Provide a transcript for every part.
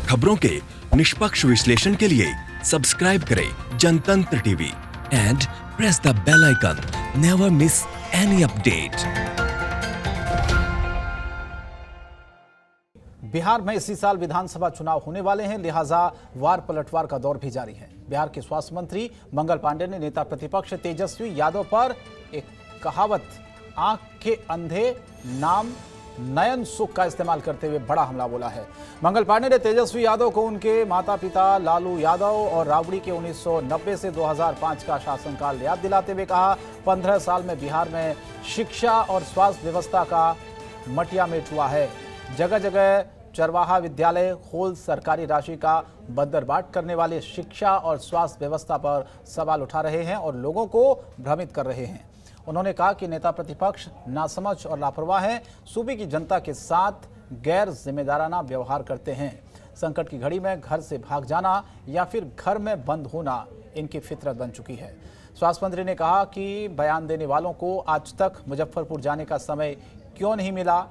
खबरों के निष्पक्ष विश्लेषण के लिए सब्सक्राइब करें Jantantra TV and press the bell icon. Never miss any update. Bihar में इसी साल विधानसभा चुनाव होने वाले हैं, लिहाजा वार पलटवार का दौर भी जारी है। बिहार के स्वास्थ्य मंत्री मंगल पांडे ने नेता प्रतिपक्ष तेजस्वी यादव पर एक कहावत आंख के अंधे नाम नयन सुख का इस्तेमाल करते हुए बड़ा हमला बोला है। मंगल पांडे ने तेजस्वी यादव को उनके माता पिता लालू यादव और राबड़ी के 1990 से 2005 का शासनकाल याद दिलाते हुए कहा, 15 साल में बिहार में शिक्षा और स्वास्थ्य व्यवस्था का मटिया मेट हुआ है। जगह जगह चरवाहा विद्यालय खोल सरकारी राशि का बंदरबाट करने वाले शिक्षा और स्वास्थ्य व्यवस्था पर सवाल उठा रहे हैं और लोगों को भ्रमित कर रहे हैं। उन्होंने कहा कि नेता प्रतिपक्ष नासमझ और लापरवाह हैं, सूबे की जनता के साथ गैर जिम्मेदाराना व्यवहार करते हैं। संकट की घड़ी में घर से भाग जाना या फिर घर में बंद होना इनकी फितरत बन चुकी है। स्वास्थ्य मंत्री ने कहा कि बयान देने वालों को आज तक मुजफ्फरपुर जाने का समय क्यों नहीं मिला,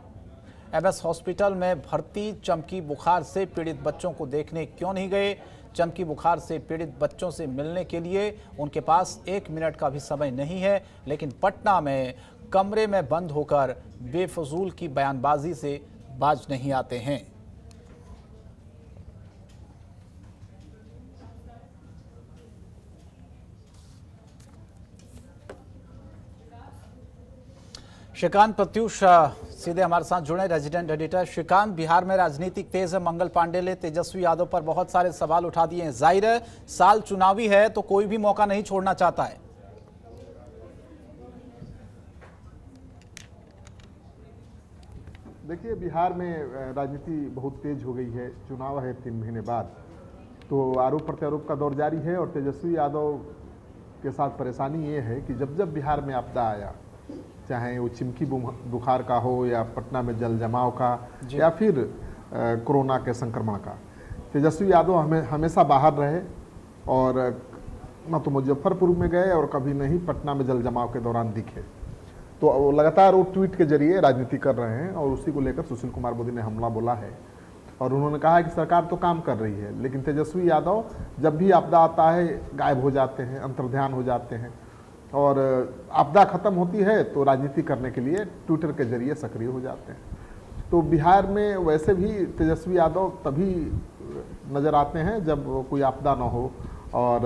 एमएस हॉस्पिटल में भर्ती चमकी बुखार से पीड़ित बच्चों को देखने क्यों नहीं गए। चमकी बुखार से पीड़ित बच्चों से मिलने के लिए उनके पास 1 मिनट का भी समय नहीं है, लेकिन पटना में कमरे में बंद होकर बेफजूल की बयानबाजी से बाज नहीं आते हैं। श्रीकांत प्रत्युष सीधे हमारे साथ जुड़े, रेजिडेंट एडिटर। श्रीकांत, बिहार में राजनीतिक तेज है। मंगल पांडे ने तेजस्वी यादव पर बहुत सारे सवाल उठा दिए हैं। जाहिर है साल चुनावी है तो कोई भी मौका नहीं छोड़ना चाहता है। देखिए, बिहार में राजनीति बहुत तेज हो गई है। चुनाव है 3 महीने बाद, तो आरोप प्रत्यारोप का दौर जारी है। और तेजस्वी यादव के साथ परेशानी ये है कि जब जब बिहार में आपदा आया, चाहे वो चिमकी बुखार का हो या पटना में जल जमाव का या फिर कोरोना के संक्रमण का, तेजस्वी यादव हमेशा बाहर रहे और न तो मुजफ्फरपुर में गए और कभी नहीं पटना में जल जमाव के दौरान दिखे। तो वो लगातार वो ट्वीट के जरिए राजनीति कर रहे हैं और उसी को लेकर सुशील कुमार मोदी ने हमला बोला है। और उन्होंने कहा है कि सरकार तो काम कर रही है, लेकिन तेजस्वी यादव जब भी आपदा आता है गायब हो जाते हैं, अंतर्ध्यान हो जाते हैं और आपदा खत्म होती है तो राजनीति करने के लिए ट्विटर के जरिए सक्रिय हो जाते हैं। तो बिहार में वैसे भी तेजस्वी यादव तभी नज़र आते हैं जब कोई आपदा ना हो और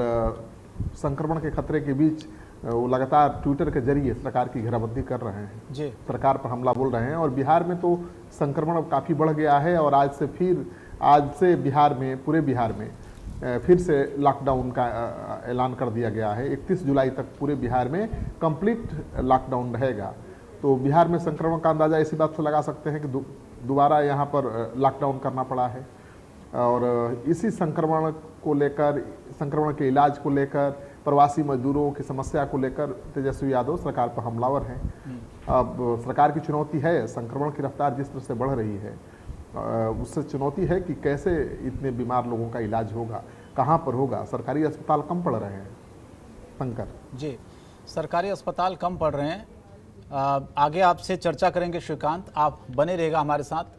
संक्रमण के खतरे के बीच वो लगातार ट्विटर के जरिए सरकार की घेराबंदी कर रहे हैं जी, सरकार पर हमला बोल रहे हैं। और बिहार में तो संक्रमण काफ़ी बढ़ गया है और आज से बिहार में, पूरे बिहार में फिर से लॉकडाउन का ऐलान कर दिया गया है। 31 जुलाई तक पूरे बिहार में कंप्लीट लॉकडाउन रहेगा। तो बिहार में संक्रमण का अंदाज़ा इसी बात से लगा सकते हैं कि दोबारा यहाँ पर लॉकडाउन करना पड़ा है। और इसी संक्रमण को लेकर, संक्रमण के इलाज को लेकर, प्रवासी मजदूरों की समस्या को लेकर तेजस्वी यादव सरकार पर हमलावर हैं। अब सरकार की चुनौती है, संक्रमण की रफ्तार जिस तरह से बढ़ रही है उससे चुनौती है कि कैसे इतने बीमार लोगों का इलाज होगा, कहाँ पर होगा। सरकारी अस्पताल कम पड़ रहे हैं शंकर जी, सरकारी अस्पताल कम पड़ रहे हैं। आगे आपसे चर्चा करेंगे श्रीकांत, आप बने रहेगा हमारे साथ।